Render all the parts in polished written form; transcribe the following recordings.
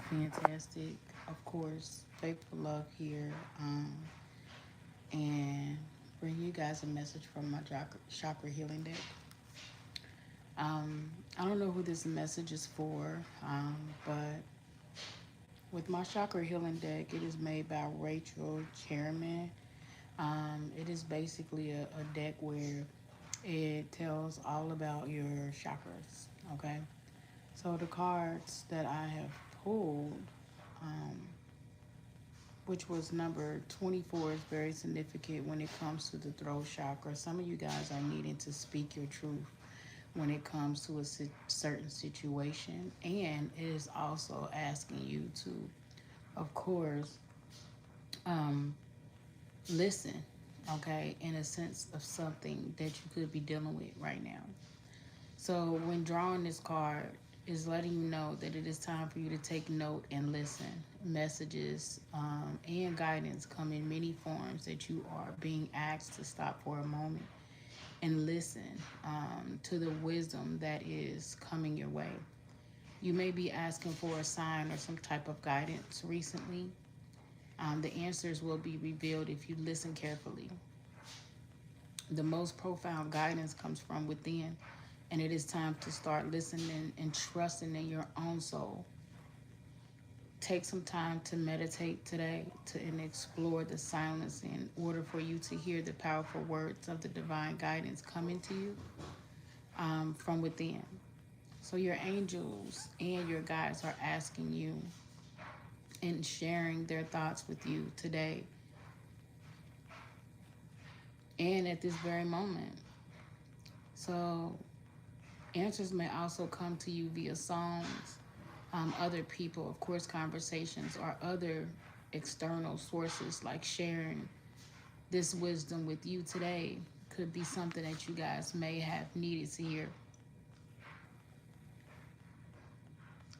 fantastic. Of course, Faithful Love here, and bring you guys a message from my chakra healing deck. I don't know who this message is for, but with my chakra healing deck, it is made by Rachel Chairman. It is basically a deck where it tells all about your chakras. Okay, so the cards that I have pulled, um, which was number 24, is very significant when it comes to the throat chakra. Some of you guys are needing to speak your truth when it comes to a certain situation, and it is also asking you to, of course, um, listen, okay, in a sense of something that you could be dealing with right now. So when drawing this card is letting you know that it is time for you to take note and listen. Messages and guidance come in many forms that you are being asked to stop for a moment and listen to the wisdom that is coming your way. You may be asking for a sign or some type of guidance recently. The answers will be revealed if you listen carefully. The most profound guidance comes from within, and it is time to start listening and trusting in your own soul. Take some time to meditate today and explore the silence in order for you to hear the powerful words of the divine guidance coming to you from within. So your angels and your guides are asking you and sharing their thoughts with you today and at this very moment. So answers may also come to you via songs, other people, of course, conversations, or other external sources, like sharing this wisdom with you today could be something that you guys may have needed to hear.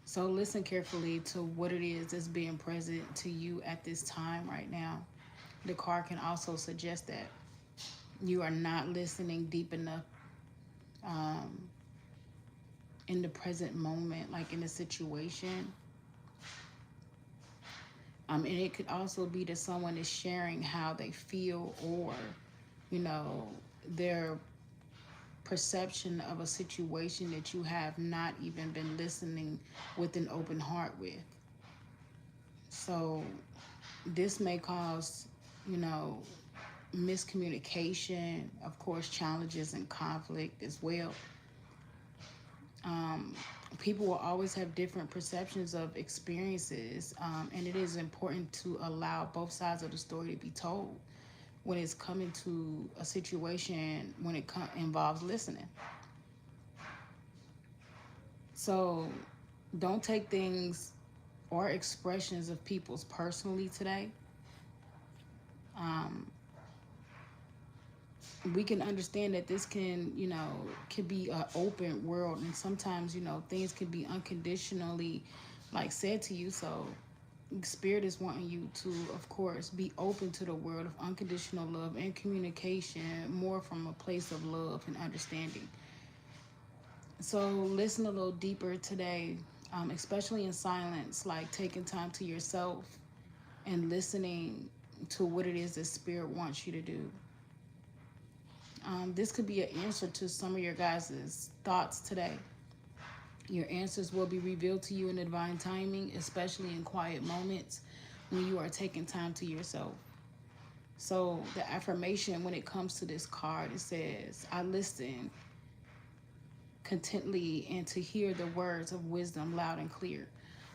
So listen carefully to what it is that's being present to you at this time right now. The card can also suggest that you are not listening deep enough um, in the present moment, like in a situation. And it could also be that someone is sharing how they feel, or, you know, their perception of a situation that you have not even been listening with an open heart with. So this may cause, you know, miscommunication, of course, challenges and conflict as well. Um, People will always have different perceptions of experiences, and it is important to allow both sides of the story to be told when it's coming to a situation when it involves listening. So don't take things or expressions of people's personally today. Um, we can understand that this can, you know, could be an open world, and sometimes, you know, things can be unconditionally like said to you. So Spirit is wanting you to, of course, be open to the world of unconditional love and communication, more from a place of love and understanding. So listen a little deeper today, especially in silence, like taking time to yourself and listening to what it is that Spirit wants you to do. This could be an answer to some of your guys' thoughts today. Your answers will be revealed to you in divine timing, especially in quiet moments when you are taking time to yourself. So the affirmation when it comes to this card, it says, I listen contently and to hear the words of wisdom loud and clear.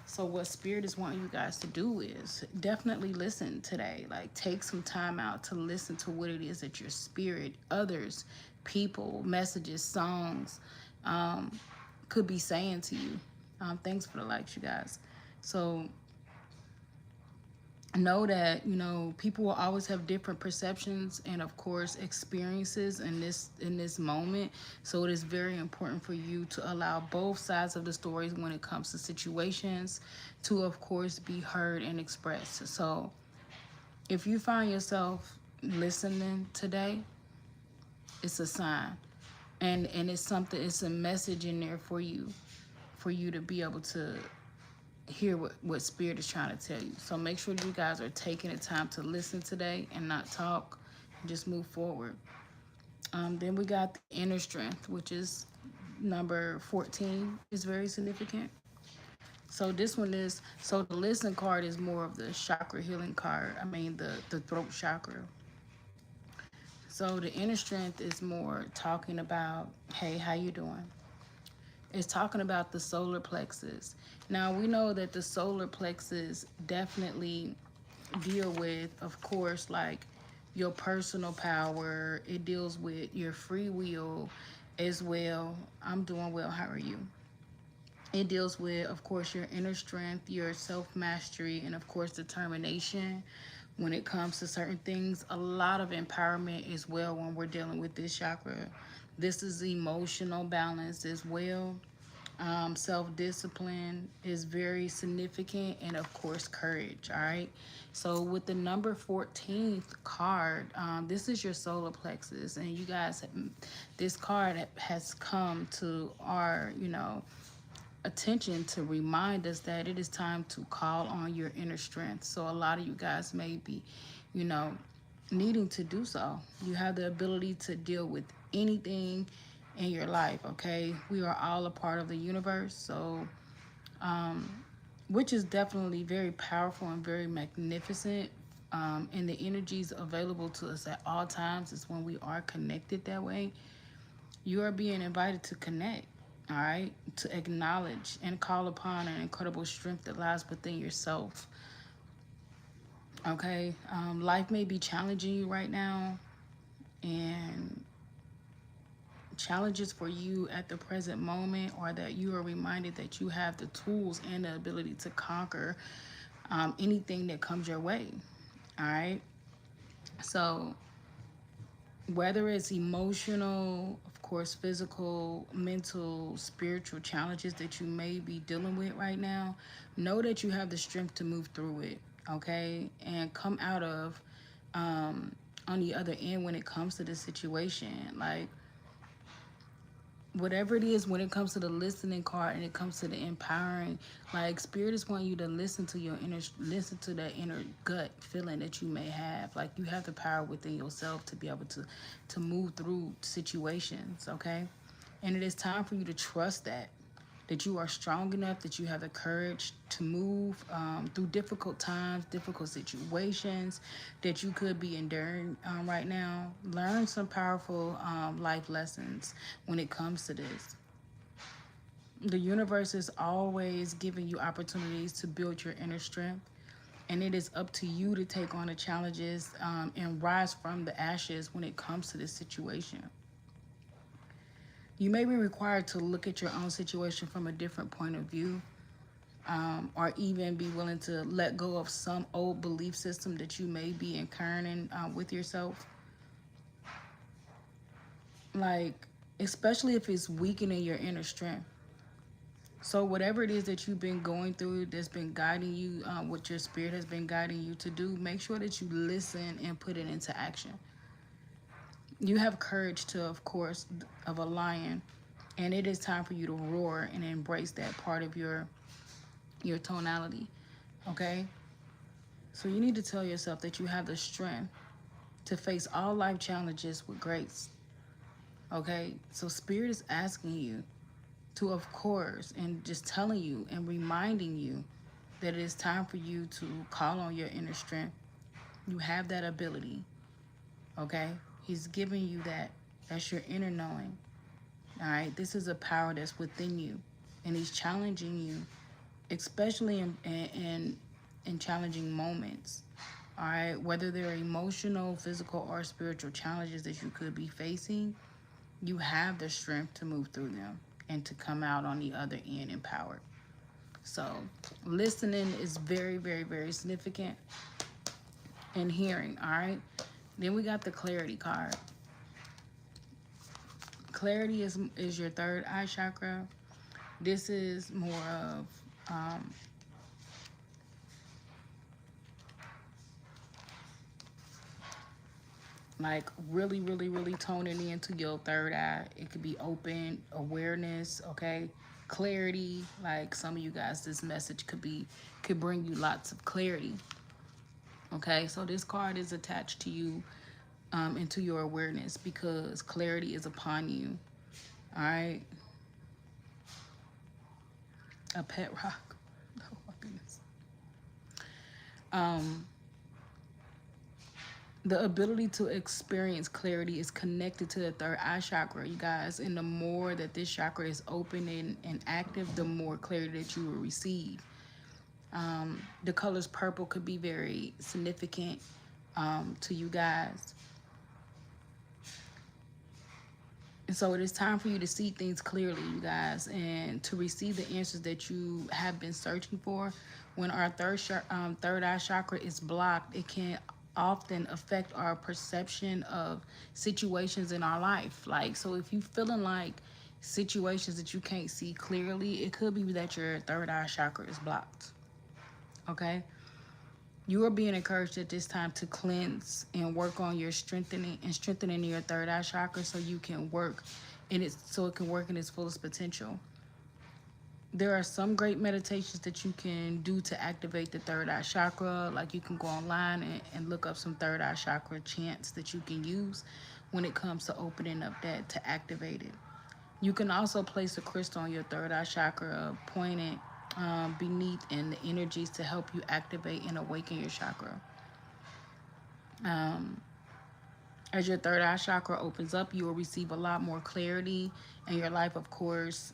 So what Spirit is wanting you guys to do is definitely listen today. Like, take some time out to listen to what it is that your spirit, others, people, messages, songs could be saying to you. Thanks for the likes, you guys. So know that, you know, people will always have different perceptions and, of course, experiences in this moment. So it is very important for you to allow both sides of the stories when it comes to situations to, of course, be heard and expressed. So if you find yourself listening today, it's a sign, and it's something, it's a message in there for you to be able to hear what Spirit is trying to tell you. So make sure you guys are taking the time to listen today and not talk. And just move forward. Then we got the inner strength, which is number 14, is very significant. So this one is, so the listen card is more of the chakra healing card. I mean the throat chakra. So the inner strength is more talking about, hey, how you doing? It's talking about the solar plexus. Now we know that the solar plexus definitely deal with, of course, like your personal power. It deals with your free will as well. I'm doing well. How are you? It deals with, of course, your inner strength, your self-mastery, and of course, determination when it comes to certain things. A lot of empowerment as well when we're dealing with this chakra. This is emotional balance as well. Self-discipline is very significant, and of course courage. All right, so with the number 14th card, this is your solar plexus, and you guys, this card has come to our attention to remind us that it is time to call on your inner strength. So a lot of you guys may be, you know, needing to do so. You have the ability to deal with anything in your life, okay? We are all a part of the universe, so which is definitely very powerful and very magnificent. And the energies available to us at all times is when we are connected that way. You are being invited to connect, all right? To acknowledge and call upon an incredible strength that lies within yourself, okay? Life may be challenging you right now, and challenges for you at the present moment are that you are reminded that you have the tools and the ability to conquer anything that comes your way, all right? So whether it's emotional, of course, physical, mental, spiritual challenges that you may be dealing with right now, know that you have the strength to move through it, okay? And come out of on the other end when it comes to the situation. Like, whatever it is, when it comes to the listening card and it comes to the empowering, like, Spirit is wanting you to listen to your inner, listen to that inner gut feeling that you may have. Like, you have the power within yourself to be able to move through situations, okay? And it is time for you to trust that you are strong enough, that you have the courage to move through difficult times, difficult situations that you could be enduring right now. Learn some powerful life lessons when it comes to this. The universe is always giving you opportunities to build your inner strength, and it is up to you to take on the challenges and rise from the ashes when it comes to this situation. You may be required to look at your own situation from a different point of view, or even be willing to let go of some old belief system that you may be incurring with yourself. Like, especially if it's weakening your inner strength. So whatever it is that you've been going through that's been guiding you, what your spirit has been guiding you to do, make sure that you listen and put it into action. You have courage to, of course, of a lion, and it is time for you to roar and embrace that part of your tonality, okay? So you need to tell yourself that you have the strength to face all life challenges with grace, okay? So Spirit is asking you to, of course, and just telling you and reminding you that it is time for you to call on your inner strength. You have that ability, okay? He's giving you that. That's your inner knowing, all right? This is a power that's within you, and he's challenging you, especially in challenging moments, all right? Whether they're emotional, physical, or spiritual challenges that you could be facing, you have the strength to move through them and to come out on the other end empowered. So listening is very, very, very significant, and hearing, all right? Then we got the clarity card. Clarity is your third eye chakra. This is more of like really, really, really toning into your third eye. It could be open awareness, okay? clarity. Like some of you guys, this message could bring you lots of clarity. Okay, so this card is attached to you, into your awareness, because clarity is upon you. All right, a pet rock. Oh my goodness. Um, the ability to experience clarity is connected to the third eye chakra, you guys. And the more that this chakra is open and active, the more clarity that you will receive. The colors purple could be very significant to you guys. And so it is time for you to see things clearly, you guys, and to receive the answers that you have been searching for. When our third eye chakra is blocked, it can often affect our perception of situations in our life. Like, so if you feeling like situations that you can't see clearly, it could be that your third eye chakra is blocked. Okay? You are being encouraged at this time to cleanse and work on your strengthening your third eye chakra, so you can work in it, so it can work in its fullest potential. There are some great meditations that you can do to activate the third eye chakra. Like, you can go online and look up some third eye chakra chants that you can use when it comes to opening up that, to activate it. You can also place a crystal on your third eye chakra, pointed beneath in the energies to help you activate and awaken your chakra. As your third eye chakra opens up, you will receive a lot more clarity in your life, of course.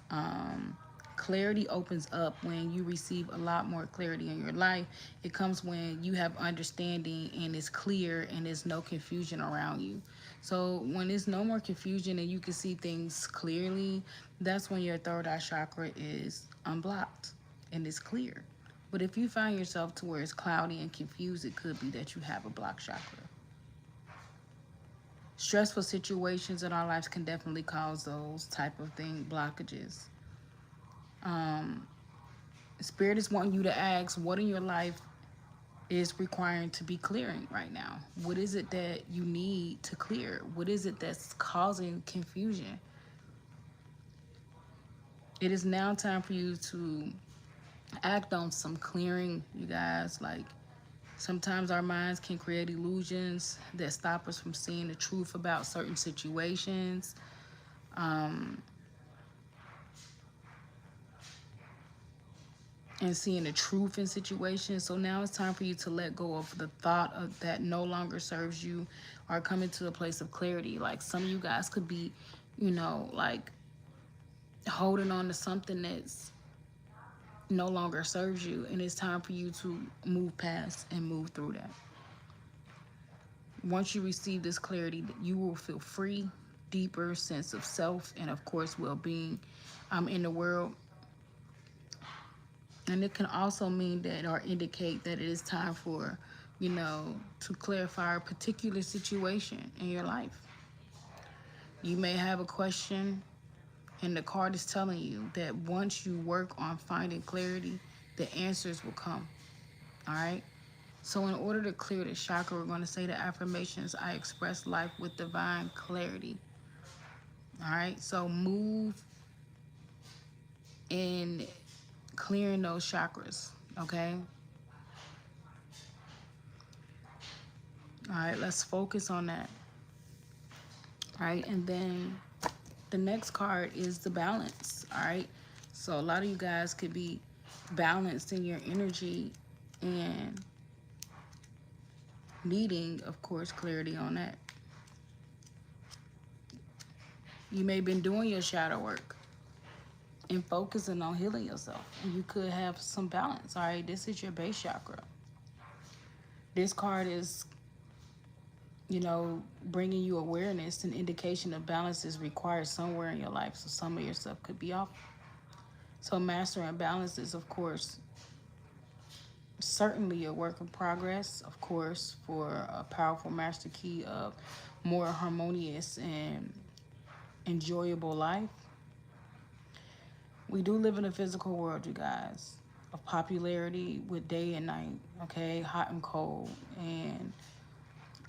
Clarity opens up when you receive a lot more clarity in your life. It comes when you have understanding and it's clear and there's no confusion around you. So when there's no more confusion and you can see things clearly, that's when your third eye chakra is unblocked and it's clear. But if you find yourself to where it's cloudy and confused, it could be that you have a blocked chakra. Stressful situations in our lives can definitely cause those type of blockages. Spirit is wanting you to ask, what in your life is requiring to be clearing right now? What is it that you need to clear? What is it that's causing confusion? It is now time for you to act on some clearing, you guys. Like, sometimes our minds can create illusions that stop us from seeing the truth about certain situations. And seeing the truth in situations. So now it's time for you to let go of the thought of that no longer serves you, or coming to a place of clarity. Like, some of you guys could be, like, holding on to something that's no longer serves you, and it's time for you to move past and move through that. Once you receive this clarity, you will feel free, deeper sense of self, and of course well-being in the world. And it can also mean that, or indicate that, it is time for, to clarify a particular situation in your life. You may have a question, and the card is telling you that once you work on finding clarity, the answers will come. All right? So in order to clear the chakra, we're going to say the affirmations: I express life with divine clarity. All right? So move in clearing those chakras, okay? All right, let's focus on that. All right, and then the next card is the balance. All right, so a lot of you guys could be balanced in your energy and needing, of course, clarity on that. You may have been doing your shadow work and focusing on healing yourself, and you could have some balance. All right, this is your base chakra. This card is, bringing you awareness, an indication of balance is required somewhere in your life. So some of your stuff could be off. So mastering balance is, of course, certainly a work in progress, of course, for a powerful master key of more harmonious and enjoyable life. We do live in a physical world, you guys, of popularity with day and night, okay, hot and cold, and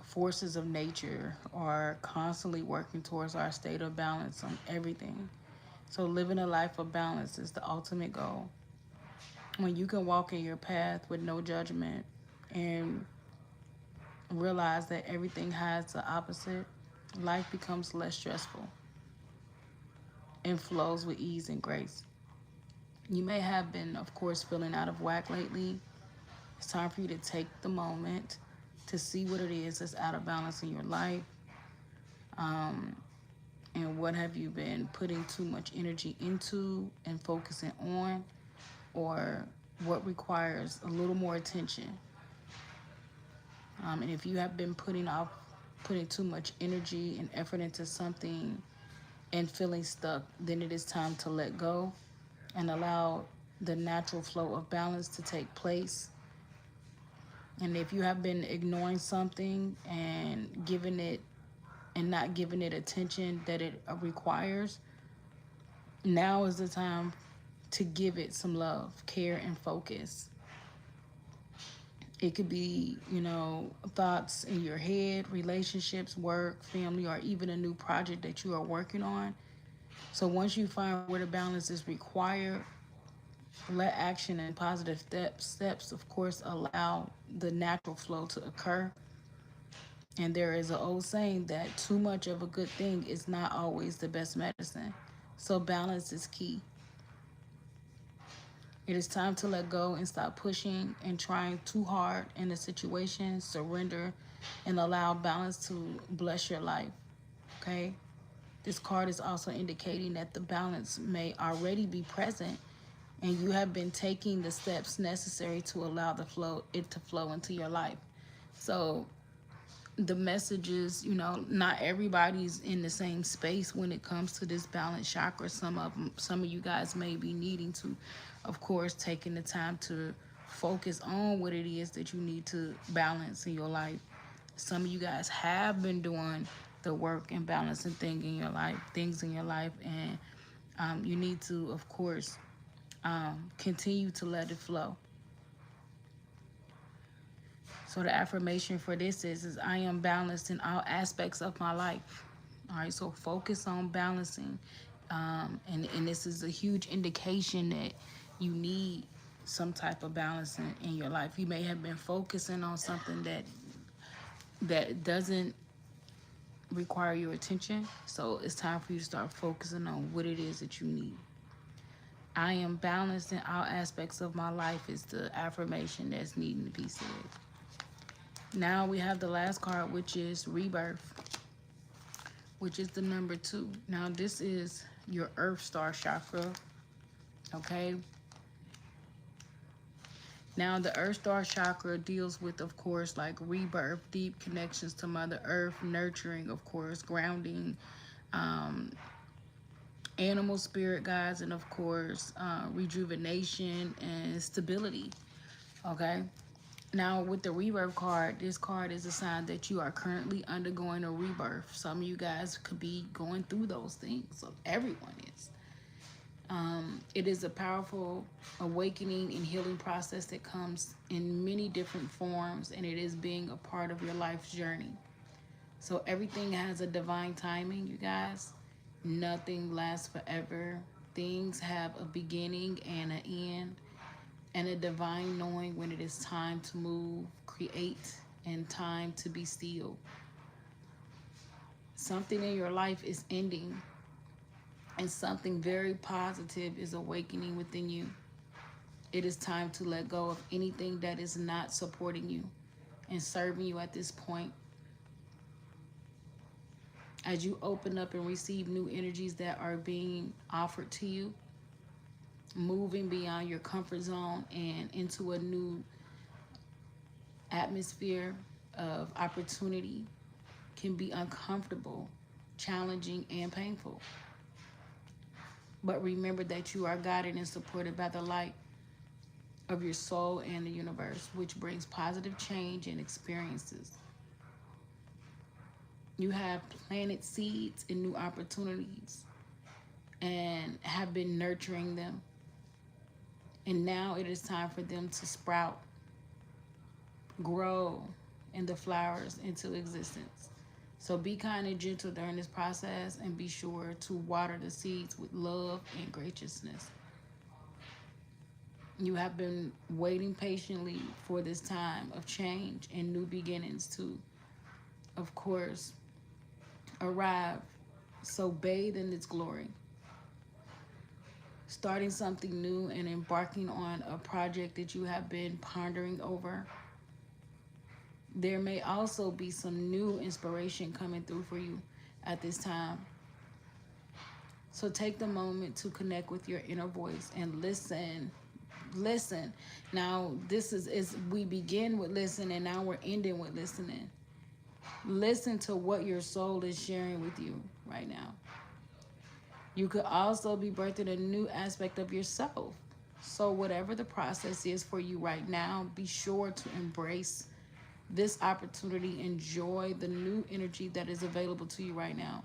forces of nature are constantly working towards our state of balance on everything. So living a life of balance is the ultimate goal. When you can walk in your path with no judgment and realize that everything has the opposite, life becomes less stressful and flows with ease and grace. You may have been, of course, feeling out of whack lately. It's time for you to take the moment to see what it is that's out of balance in your life. Um, and what have you been putting too much energy into and focusing on, or what requires a little more attention. And if you have been putting too much energy and effort into something and feeling stuck, then it is time to let go and allow the natural flow of balance to take place. And if you have been ignoring something and not giving it attention that it requires, now is the time to give it some love, care, and focus. It could be, thoughts in your head, relationships, work, family, or even a new project that you are working on. So once you find where the balance is required, let action and positive steps, of course, allow the natural flow to occur. And there is an old saying that too much of a good thing is not always the best medicine. So balance is key. It is time to let go and stop pushing and trying too hard in a situation. Surrender and allow balance to bless your life. Okay? This card is also indicating that the balance may already be present and you have been taking the steps necessary to allow it to flow into your life. So the messages, not everybody's in the same space when it comes to this balance chakra. Some of you guys may be needing to, of course, taking the time to focus on what it is that you need to balance in your life. Some of you guys have been doing the work and balancing things in your life, and you need to, of course, continue to let it flow. So the affirmation for this is I am balanced in all aspects of my life. All right, so focus on balancing. And this is a huge indication that you need some type of balance in your life. You may have been focusing on something that doesn't require your attention. So it's time for you to start focusing on what it is that you need. I am balanced in all aspects of my life is the affirmation that's needing to be said. Now we have the last card, which is Rebirth, which is the number 2. Now this is your Earth Star chakra, okay? Now the Earth Star chakra deals with, of course, like rebirth, deep connections to Mother Earth, nurturing, of course, grounding, animal spirit guides, and of course, rejuvenation and stability, okay? Now, with the rebirth card, this card is a sign that you are currently undergoing a rebirth. Some of you guys could be going through those things. So everyone is. It is a powerful awakening and healing process that comes in many different forms, and it is being a part of your life's journey. So everything has a divine timing, you guys. Nothing lasts forever. Things have a beginning and an end, and a divine knowing when it is time to move, create, and time to be still. Something in your life is ending, and something very positive is awakening within you. It is time to let go of anything that is not supporting you and serving you at this point. As you open up and receive new energies that are being offered to you, moving beyond your comfort zone and into a new atmosphere of opportunity can be uncomfortable, challenging, and painful. But remember that you are guided and supported by the light of your soul and the universe, which brings positive change and experiences. You have planted seeds in new opportunities and have been nurturing them. And now it is time for them to sprout, grow, and the flowers into existence. So be kind and gentle during this process, and be sure to water the seeds with love and graciousness. You have been waiting patiently for this time of change and new beginnings to, of course, arrive. So bathe in its glory, starting something new and embarking on a project that you have been pondering over. There may also be some new inspiration coming through for you at this time. So take the moment to connect with your inner voice and listen. Listen. Now, this is we begin with listen, and now we're ending with listening. Listen to what your soul is sharing with you right now. You could also be birthing a new aspect of yourself. So whatever the process is for you right now, be sure to embrace this opportunity. Enjoy the new energy that is available to you right now.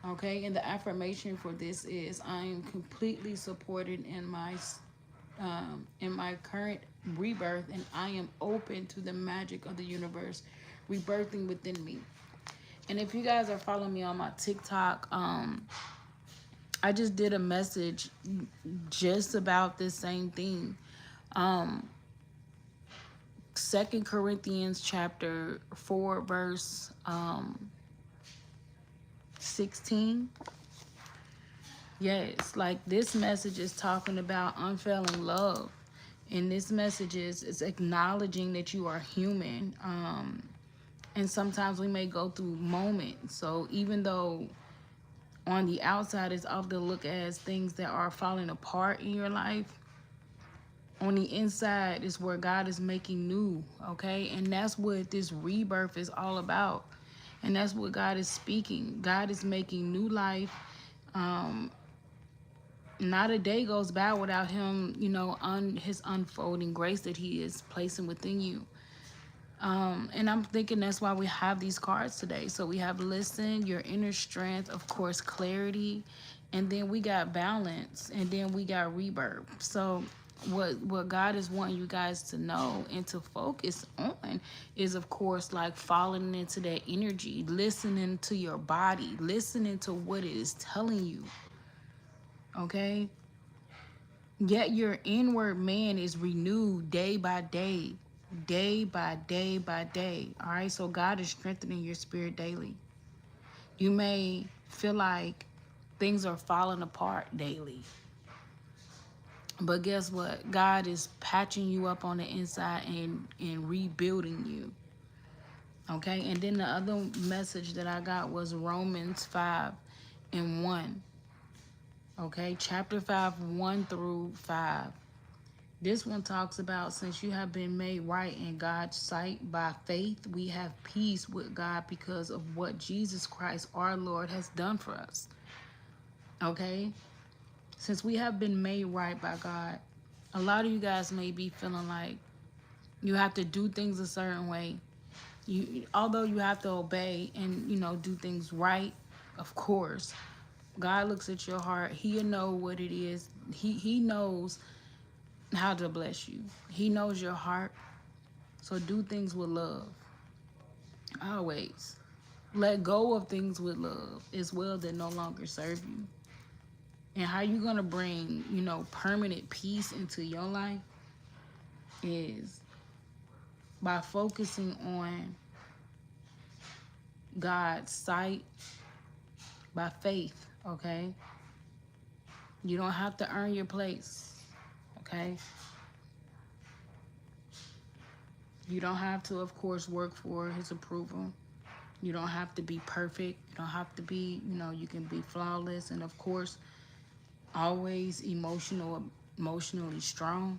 Okay, and the affirmation for this is, I am completely supported in my current rebirth, and I am open to the magic of the universe rebirthing within me. And if you guys are following me on my TikTok, I just did a message just about this same thing. 2 Corinthians chapter 4 verse 16. Yes, like this message is talking about unfailing love. And this message is acknowledging that you are human. And sometimes we may go through moments. So even though on the outside it's often looked as things that are falling apart in your life, on the inside is where God is making new, okay? And that's what this rebirth is all about. And that's what God is speaking. God is making new life. Not a day goes by without him, his unfolding grace that he is placing within you. And I'm thinking that's why we have these cards today. So we have listen, your inner strength, of course, clarity, and then we got balance, and then we got rebirth. So what God is wanting you guys to know and to focus on is, of course, like falling into that energy, listening to your body, listening to what it is telling you. Okay? Yet your inward man is renewed day by day, day by day by day. All right? So God is strengthening your spirit daily. You may feel like things are falling apart daily. But guess what? God is patching you up on the inside and rebuilding you. Okay? And then the other message that I got was Romans 5:1. Okay? Chapter 5, 1 through 5. This one talks about, since you have been made right in God's sight by faith, we have peace with God because of what Jesus Christ, our Lord, has done for us. Okay? Since we have been made right by God, a lot of you guys may be feeling like you have to do things a certain way. Although you have to obey and, do things right, of course, God looks at your heart. He'll know what it is. He knows how to bless you. He knows your heart. So do things with love. Always. Let go of things with love as well that no longer serve you. And how you going to bring, permanent peace into your life is by focusing on God's sight by faith, okay? You don't have to earn your place, okay? You don't have to, of course, work for his approval. You don't have to be perfect. You don't have to be, you can be flawless. And, of course, always emotionally strong.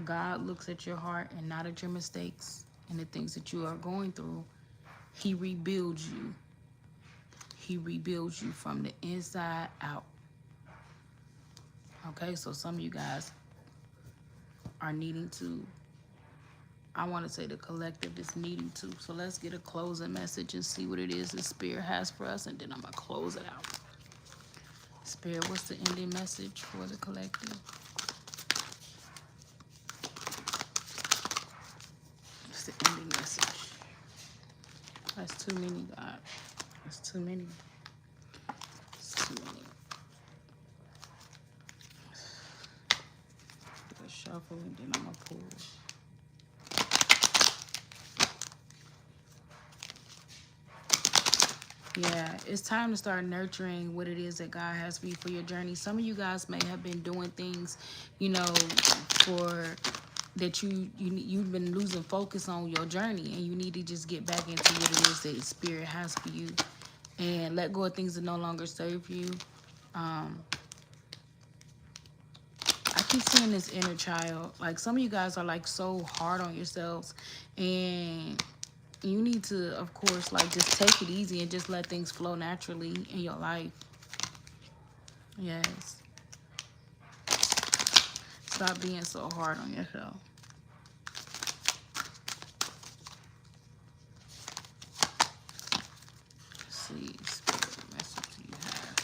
God looks at your heart and not at your mistakes and the things that you are going through. He rebuilds you. He rebuilds you from the inside out. Okay, so some of you guys are needing to, I want to say the collective is needing to. So let's get a closing message and see what it is the Spirit has for us, and then I'm going to close it out. Spirit, what's the ending message for the collective? What's the ending message? That's too many, God. That's too many. It's too many. Do a shuffle and then I'm gonna pull. Yeah, it's time to start nurturing what it is that God has for you for your journey. Some of you guys may have been doing things, you know, for that you've been losing focus on your journey, and you need to just get back into what it is that the Spirit has for you, and let go of things that no longer serve you. Um, I keep seeing this inner child. Like, some of you guys are like so hard on yourselves, and you need to, of course, like, just take it easy and just let things flow naturally in your life. Yes. Stop being so hard on yourself. Let's see, Spirit, what message do you have?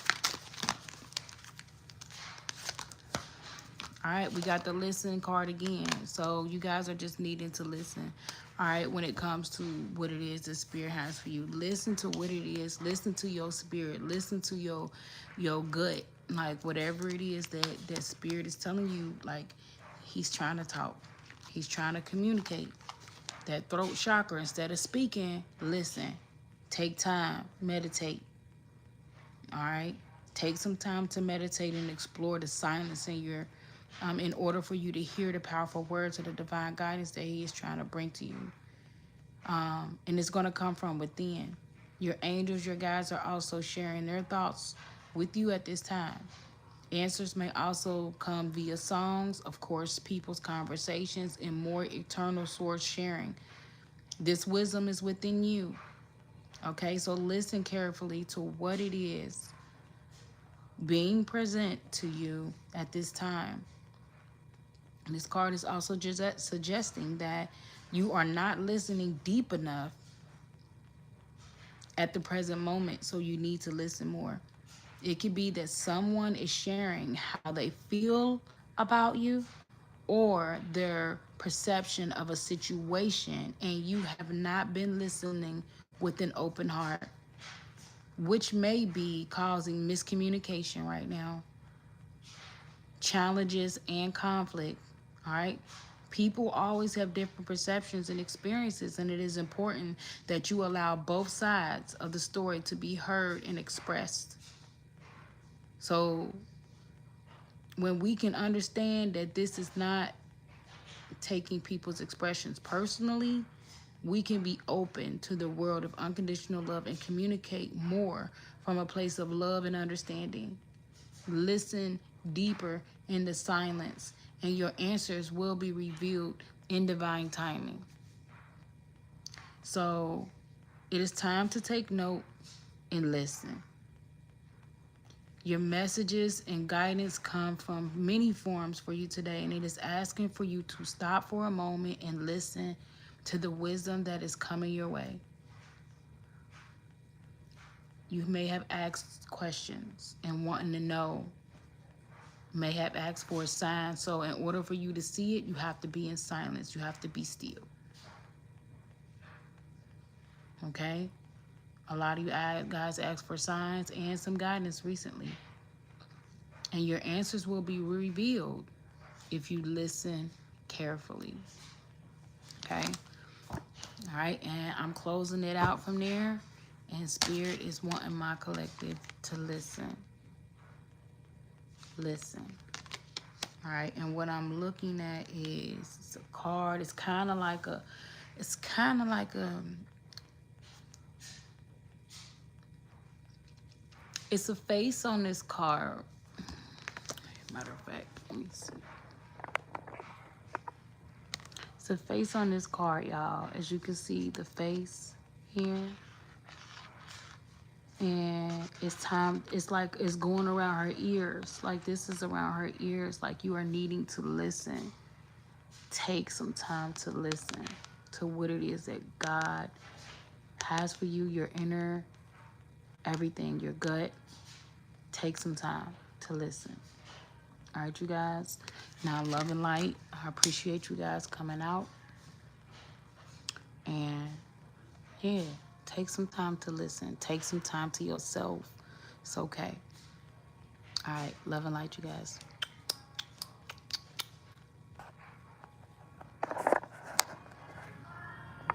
All right, we got the listen card again. So you guys are just needing to listen. All right, when it comes to what it is the Spirit has for you, listen to what it is. Listen to your spirit. Listen to your gut. Like, whatever it is that Spirit is telling you, like, He's trying to talk. He's trying to communicate. That throat chakra, instead of speaking, listen. Take time. Meditate. All right? Take some time to meditate and explore the silence in your in order for you to hear the powerful words of the divine guidance that He is trying to bring to you. And it's going to come from within. Your angels, your guides are also sharing their thoughts with you at this time. Answers may also come via songs, of course, people's conversations, and more eternal source sharing. This wisdom is within you. Okay, so listen carefully to what it is being present to you at this time. And this card is also just suggesting that you are not listening deep enough at the present moment, so you need to listen more. It could be that someone is sharing how they feel about you or their perception of a situation, and you have not been listening with an open heart, which may be causing miscommunication right now, challenges, and conflict. All right. People always have different perceptions and experiences, and it is important that you allow both sides of the story to be heard and expressed. So when we can understand that this is not taking people's expressions personally, we can be open to the world of unconditional love and communicate more from a place of love and understanding. Listen deeper in the silence, and your answers will be revealed in divine timing. So it is time to take note and listen. Your messages and guidance come from many forms for you today, and it is asking for you to stop for a moment and listen to the wisdom that is coming your way. You may have asked questions and wanting to know, may have asked for a sign. So in order for you to see it, you have to be in silence. You have to be still. Okay? A lot of you guys asked for signs and some guidance recently. And your answers will be revealed if you listen carefully. Okay? All right, and I'm closing it out from there. And Spirit is wanting my collective to listen. Listen. All right, and what I'm looking at is it's a card. It's kind of like a, it's a face on this card. Matter of fact, let me see. It's a face on this card, y'all. As you can see, the face here. And it's like it's going around her ears. Like, this is around her ears. Like, you are needing to listen. Take some time to listen to what it is that God has for you, your inner, everything, your gut. Take some time to listen. All right, you guys. Now, love and light. I appreciate you guys coming out. And yeah, Take some time to listen. Take some time to yourself. It's okay. All right. Love and light, you guys.